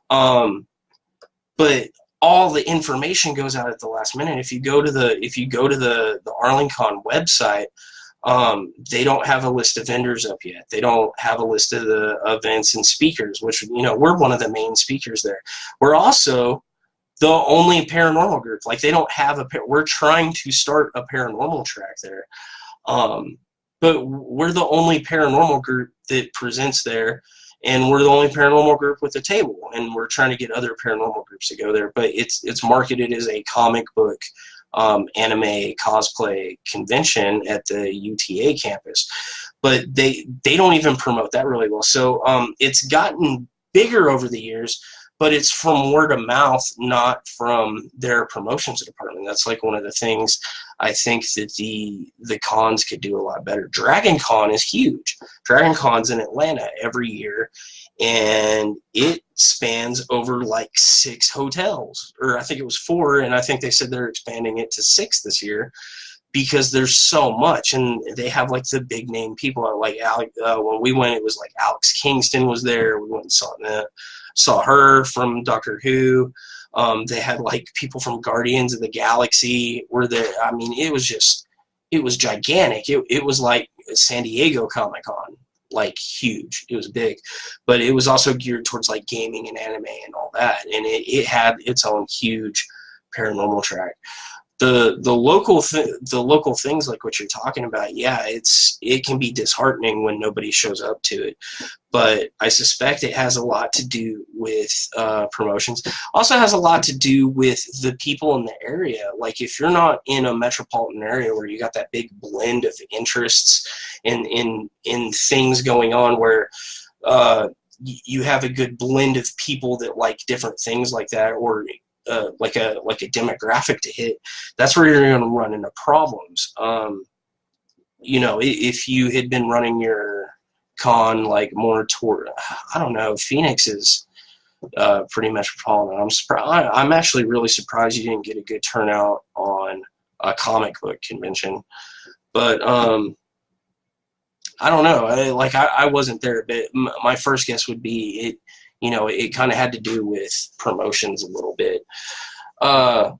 But all the information goes out at the last minute. If you go to the Arlington website, they don't have a list of vendors up yet. They don't have a list of the events and speakers, which, you know, we're one of the main speakers there. We're also the only paranormal group. Like, they don't have we're trying to start a paranormal track there. But we're the only paranormal group that presents there. And we're the only paranormal group with a table, and we're trying to get other paranormal groups to go there. But it's marketed as a comic book, anime, cosplay convention at the UTA campus. But they don't even promote that really well. So it's gotten bigger over the years, but it's from word of mouth, not from their promotions department. That's like one of the things I think that the cons could do a lot better. Dragon Con is huge. Dragon Con's in Atlanta every year, and it spans over like 6 hotels, or I think it was 4, and I think they said they're expanding it to 6 this year, because there's so much, and they have like the big name people. Like when we went, it was like Alex Kingston was there. We went and saw her from Doctor Who. They had like people from Guardians of the Galaxy were there. I mean, it was gigantic. It was like San Diego Comic-Con, like huge. It was big, but it was also geared towards like gaming and anime and all that. And it had its own huge paranormal track. The local things like what you're talking about, yeah, it can be disheartening when nobody shows up to it, but I suspect it has a lot to do with promotions. Also has a lot to do with the people in the area. Like, if you're not in a metropolitan area where you got that big blend of interests in things going on, where you have a good blend of people that like different things like that, or like a demographic to hit, that's where you're going to run into problems. You know, if you had been running your con like more toward, I don't know, Phoenix is pretty metropolitan. I'm actually really surprised you didn't get a good turnout on a comic book convention. But I don't know. I wasn't there, but my first guess would be it. You know, it kind of had to do with promotions a little bit. But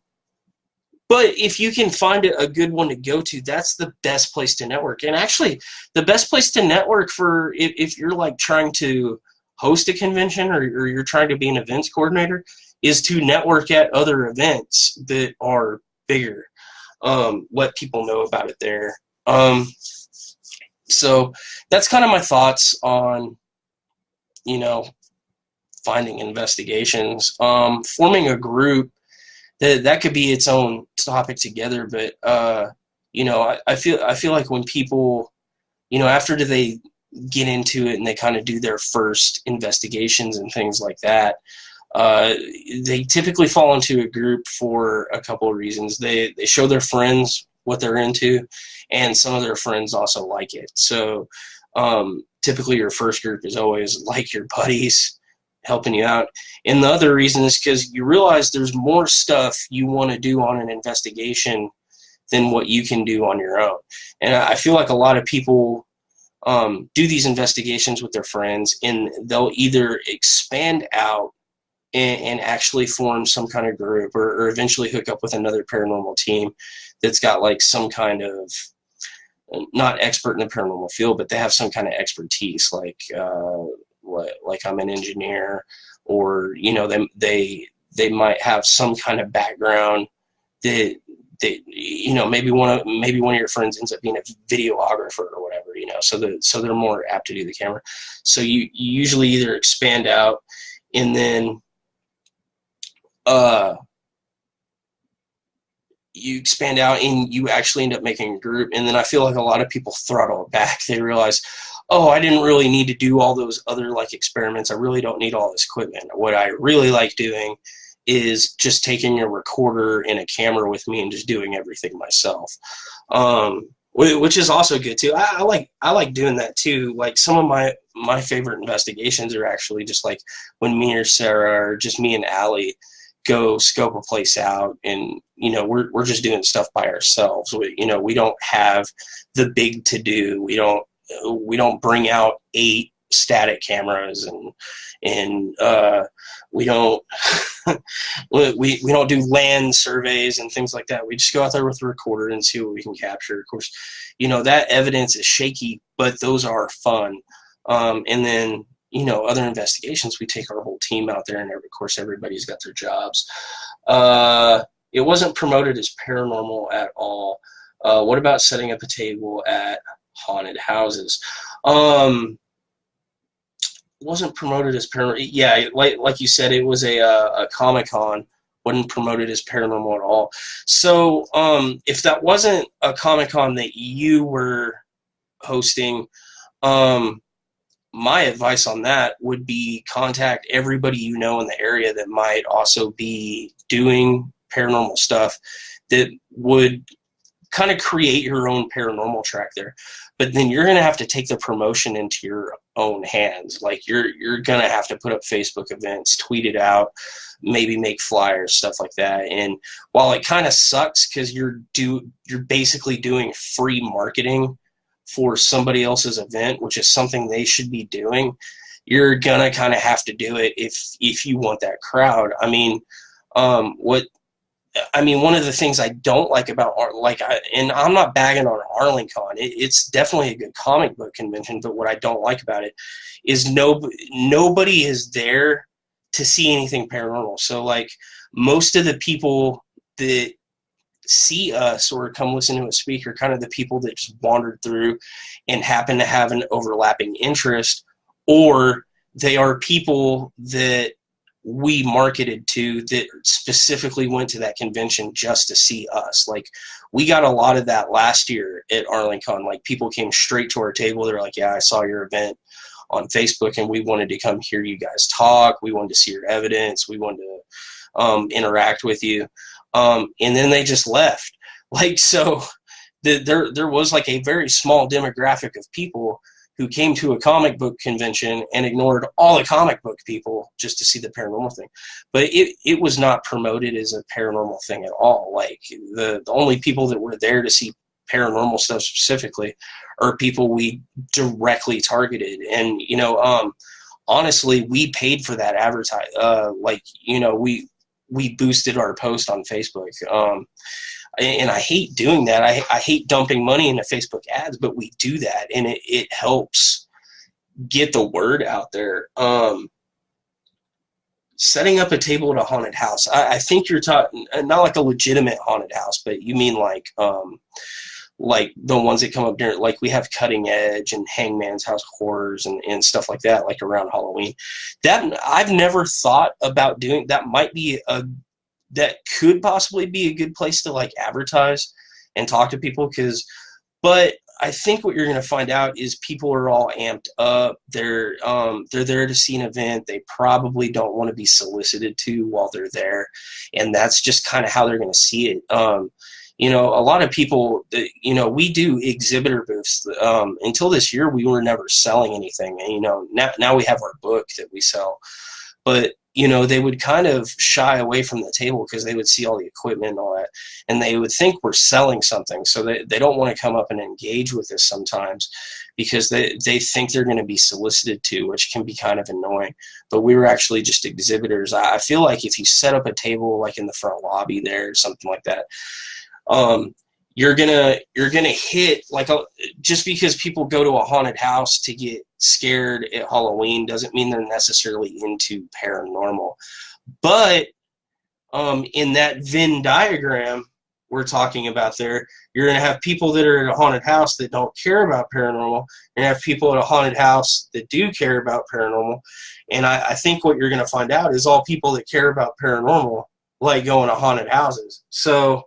if you can find a good one to go to, that's the best place to network. And actually, the best place to network for if you're like trying to host a convention, or you're trying to be an events coordinator, is to network at other events that are bigger. Let people know about it there. So that's kind of my thoughts on, you know, finding investigations. Forming a group, that could be its own topic together, but you know, I feel like when people, you know, after they get into it and they kind of do their first investigations and things like that, they typically fall into a group for a couple of reasons. They show their friends what they're into, and some of their friends also like it. So typically your first group is always like your buddies helping you out. And the other reason is because you realize there's more stuff you want to do on an investigation than what you can do on your own. And I feel like a lot of people do these investigations with their friends, and they'll either expand out and actually form some kind of group, or eventually hook up with another paranormal team that's got like some kind of, not expert in the paranormal field, but they have some kind of expertise, like I'm an engineer, or they might have some kind of background that maybe one of your friends ends up being a videographer or whatever, so they're more apt to do the camera. So you usually either expand out, and then you expand out and you actually end up making a group. And then I feel like a lot of people throttle it back. They realize, oh, I didn't really need to do all those other like experiments. I really don't need all this equipment. What I really like doing is just taking a recorder and a camera with me and just doing everything myself, which is also good too. I like doing that too. Like some of my favorite investigations are actually just like when me or Sarah, or just me and Allie, go scope a place out, and we're just doing stuff by ourselves. We don't have the big to do. We don't bring out 8 static cameras, and we don't we don't do land surveys and things like that. We just go out there with a recorder and see what we can capture. Of course, that evidence is shaky, but those are fun. And then other investigations, we take our whole team out there, and of course everybody's got their jobs. It wasn't promoted as paranormal at all. What about setting up a table at haunted houses? Wasn't promoted as paranormal. Yeah, like you said, it was a Comic-Con. Wasn't promoted as paranormal at all. So if that wasn't a Comic-Con that you were hosting, my advice on that would be contact everybody in the area that might also be doing paranormal stuff, that would kind of create your own paranormal track there. But then you're going to have to take the promotion into your own hands. Like you're going to have to put up Facebook events, tweet it out, maybe make flyers, stuff like that. And while it kind of sucks because you're basically doing free marketing for somebody else's event, which is something they should be doing, you're going to kind of have to do it if you want that crowd. I mean, one of the things I don't like about and I'm not bagging on Arlington. It's definitely a good comic book convention, but what I don't like about it is nobody is there to see anything paranormal. So like most of the people that see us or come listen to a speaker, kind of the people that just wandered through and happen to have an overlapping interest, or they are people that we marketed to that specifically went to that convention just to see us. Like we got a lot of that last year at Arlington. Like people came straight to our table. They're like, yeah, I saw your event on Facebook and we wanted to come hear you guys talk. We wanted to see your evidence. We wanted to interact with you. And then they just left. Like, so there was like a very small demographic of people who came to a comic book convention and ignored all the comic book people just to see the paranormal thing. But it was not promoted as a paranormal thing at all. Like the only people that were there to see paranormal stuff specifically are people we directly targeted. And, honestly, we paid for that advertise. We boosted our post on Facebook. And I hate doing that. I hate dumping money into Facebook ads, but we do that, and it helps get the word out there. Setting up a table at a haunted house. I think you're talking, not like a legitimate haunted house, but you mean like the ones that come up during, like we have Cutting Edge and Hangman's House Horrors and stuff like that, like around Halloween. That I've never thought about doing. That might be that could possibly be a good place to like advertise and talk to people, but I think what you're going to find out is people are all amped up. They're there to see an event. They probably don't want to be solicited to while they're there, and that's just kind of how they're going to see it. A lot of people, we do exhibitor booths. Until this year, we were never selling anything. And, now we have our book that we sell, but they would kind of shy away from the table because they would see all the equipment and all that. that, and they would think we're selling something, so they don't want to come up and engage with us sometimes because they think they're going to be solicited to, which can be kind of annoying. But we were actually just exhibitors. I feel like if you set up a table like in the front lobby there or something like that, you're gonna hit like just because people go to a haunted house to get scared at Halloween doesn't mean they're necessarily into paranormal. But in that Venn diagram we're talking about there, you're going to have people that are at a haunted house that don't care about paranormal. You're going to have people at a haunted house that do care about paranormal. And I think what you're going to find out is all people that care about paranormal like going to haunted houses. So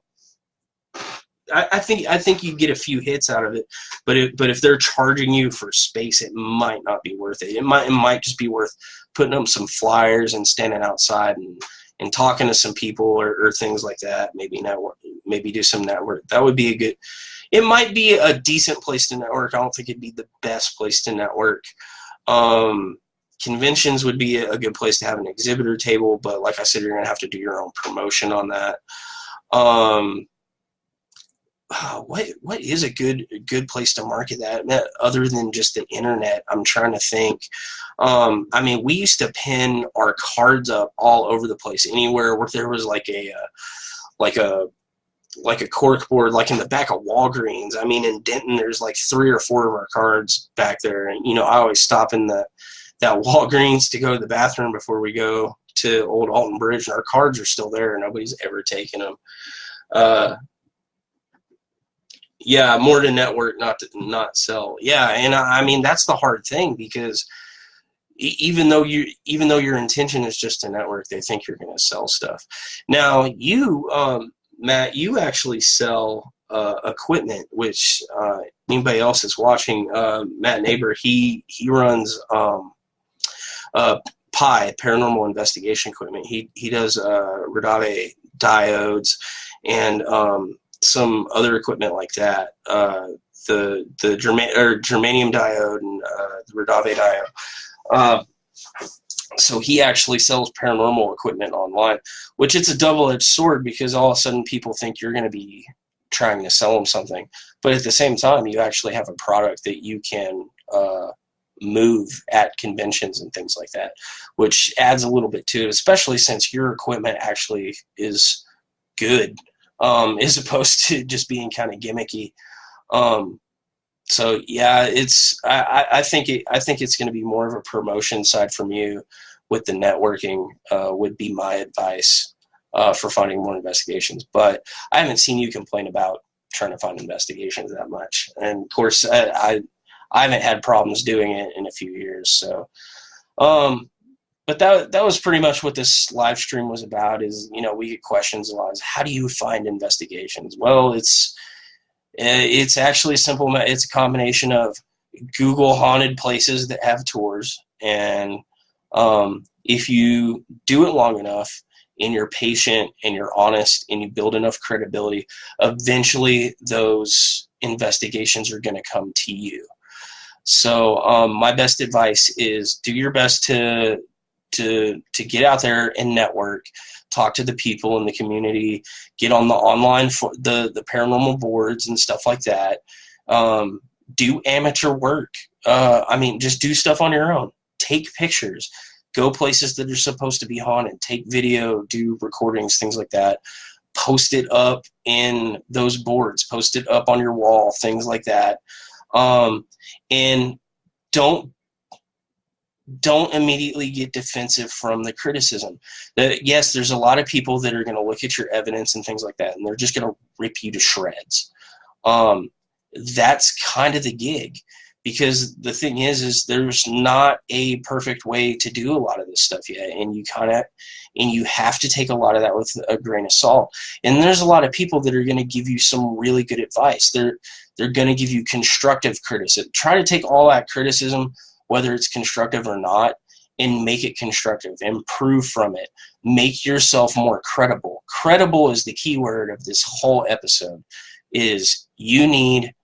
I think you get a few hits out of it, but if they're charging you for space, it might not be worth it. It might just be worth putting up some flyers and standing outside and talking to some people or things like that. Maybe do some network. That would be it might be a decent place to network. I don't think it'd be the best place to network. Conventions would be a good place to have an exhibitor table, but like I said, you're going to have to do your own promotion on that. What is a good place to market that other than just the internet? I'm trying to think. I mean, we used to pin our cards up all over the place, anywhere where there was like a cork board, like in the back of Walgreens. I mean, in Denton, there's like 3 or 4 of our cards back there, and I always stop in that Walgreens to go to the bathroom before we go to Old Alton Bridge, and our cards are still there. Nobody's ever taken them. Yeah, more to network, not sell. Yeah, and I mean that's the hard thing, because even though your intention is just to network, they think you're going to sell stuff. Now you, Matt, you actually sell equipment, which anybody else is watching. Matt Neighbor, he runs PI, Paranormal Investigation Equipment. He does Radave diodes and some other equipment like that, the germanium diode and the Radave diode. So he actually sells paranormal equipment online, which it's a double-edged sword, because all of a sudden people think you're going to be trying to sell them something, but at the same time you actually have a product that you can move at conventions and things like that, which adds a little bit to it, especially since your equipment actually is good. As opposed to just being kind of gimmicky. So yeah, I think it's going to be more of a promotion side from you with the networking, would be my advice for finding more investigations. But I haven't seen you complain about trying to find investigations that much. And of course, I haven't had problems doing it in a few years. So, but that was pretty much what this live stream was about. Is we get questions a lot. Is how do you find investigations? Well, it's actually simple. It's a combination of Google haunted places that have tours, and if you do it long enough, and you're patient and you're honest and you build enough credibility, eventually those investigations are going to come to you. So my best advice is do your best to get out there and network, talk to the people in the community, get on the online for the paranormal boards and stuff like that. Do amateur work. Just do stuff on your own. Take pictures. Go places that are supposed to be haunted. Take video. Do recordings, things like that. Post it up in those boards. Post it up on your wall, things like that. And don't immediately get defensive from the criticism. Yes, there's a lot of people that are going to look at your evidence and things like that, and they're just going to rip you to shreds. That's kind of the gig, because the thing is there's not a perfect way to do a lot of this stuff yet, and you have to take a lot of that with a grain of salt. And there's a lot of people that are going to give you some really good advice. They're going to give you constructive criticism. Try to take all that criticism, whether it's constructive or not, and make it constructive. Improve from it. Make yourself more credible. Credible is the key word of this whole episode. Is you need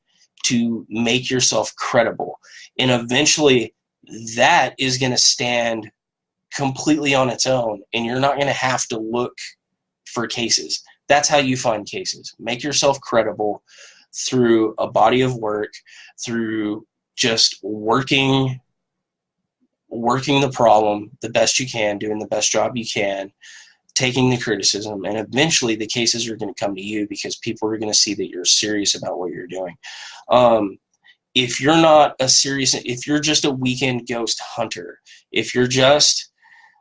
to make yourself credible. And eventually that is going to stand completely on its own, and you're not going to have to look for cases. That's how you find cases. Make yourself credible through a body of work, through just working the problem the best you can, doing the best job you can, taking the criticism, and eventually the cases are going to come to you because people are going to see that you're serious about what you're doing. If you're not if you're just a weekend ghost hunter, if you're just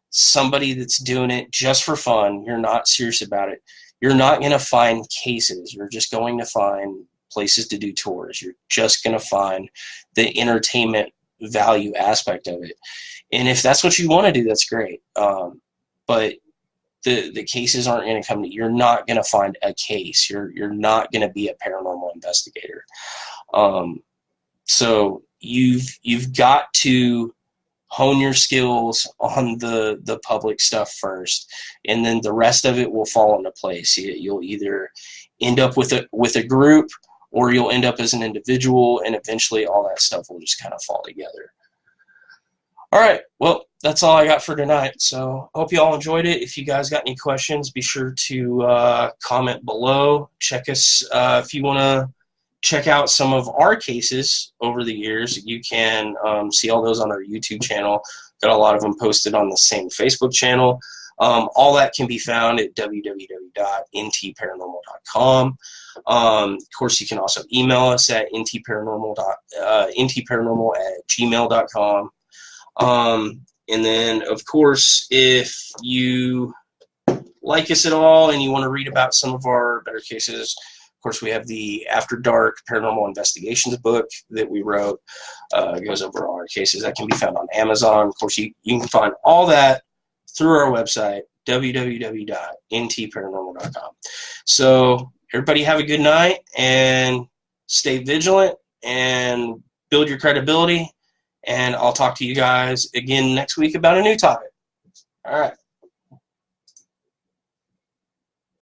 somebody that's doing it just for fun, you're not serious about it, you're not going to find cases. You're just going to find places to do tours. You're just going to find the entertainment value aspect of it. And if that's what you want to do, that's great. But the cases aren't going to come to you. You're not going to find a case. You're not going to be a paranormal investigator. So you've got to hone your skills on the public stuff first, and then the rest of it will fall into place. You'll either end up with a group, or you'll end up as an individual, and eventually all that stuff will just kind of fall together. All right, well, that's all I got for tonight. So hope you all enjoyed it. If you guys got any questions, be sure to comment below. Check us if you want to check out some of our cases over the years. You can see all those on our YouTube channel. Got a lot of them posted on the same Facebook channel. All that can be found at www.ntparanormal.com. Of course, you can also email us at ntparanormal@gmail.com. And then, of course, if you like us at all and you want to read about some of our better cases, of course, we have the After Dark Paranormal Investigations book that we wrote. It goes over all our cases. That can be found on Amazon. Of course, you can find all that through our website, www.ntparanormal.com. So everybody have a good night and stay vigilant and build your credibility. And I'll talk to you guys again next week about a new topic. All right.